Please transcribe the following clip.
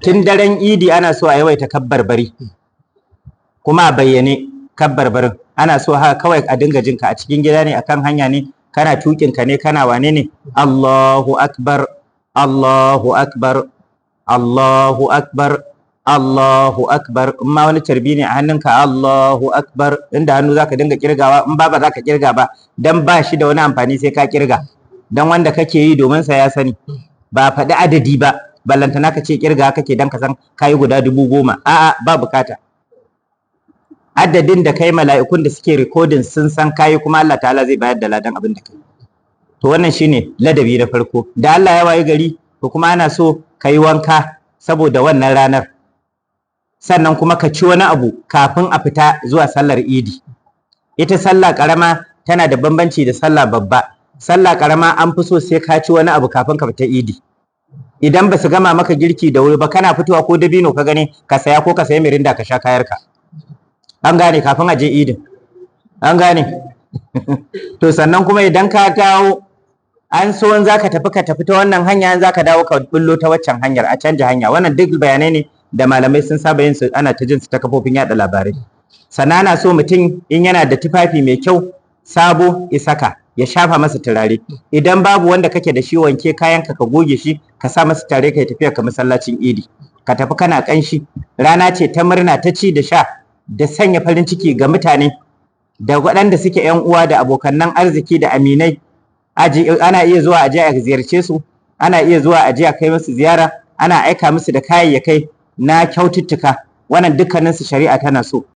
tun daren idi ana so a yawaita kabbar bari kuma a bayyane kabbar barin ana so haka kawai a dinga jinka a cikin gida ne akan hanya ne kana tukin ka ne kana wane ne Allahu akbar Allahu akbar Allahu akbar Allahu akbar in ma wani carbi ne a hannunka Allahu akbar inda hannu zaka dinga kirgawa in ba zaka kirga ba dan ba shi da wani amfani sai ka kirga dan wanda kake yi domin sa ya sani ba faɗi adadi ba ballantana ka ce kirga kake dan ka san kayi guda 10,000 a'a ba bukata adadin da kai mala'ikun da suke recording sun san kayi kuma Allah ta'ala zai bayar da ladan abin da kai to wannan shine ladabi na farko da Allah ya wayi gari to kuma ana so kayi wanka saboda wannan ranar sannan kuma ka ci wani abu kafin a fita zuwa sallar idi ita sallah karama tana da bambanci da sallah babba sallah karama an fi so sai ka ci wani abu kafin ka fita idi idan ba su gama maka girki da wuri ba kana fitowa ko dabino ka gani ka saya ko ka sayi mirinda ka sha kayarka an gane kafin a je idin an gane to sannan kuma idan ka dawo an so in zaka tafi ka tafi ta wannan hanya in zaka dawo ka bullo ta waccan hanyar a canja hanya wannan duk bayanai ne da malamai sun saba yin su ana ta jin su ta kafofin yada labarai sannan ana so mutum in yana da tufafi mai kyau sabo ya saka ya shafa masa turare idan babu wanda kake da shi wanke kayanka ka goge shi ka sa masa turare ka tafiya ka masallacin idi ka tafi kana kanshi rana ce ta murna ta ci da sha da sanya farin ciki ga mutane da waɗanda suke yan uwa da abokanan arziki da aminai ana iya zuwa aje a ziyarce su ana iya zuwa aje a kai musu ziyara ana aika musu da kayayyakai na kyaututtuka wannan dukkanin su shari'a tana so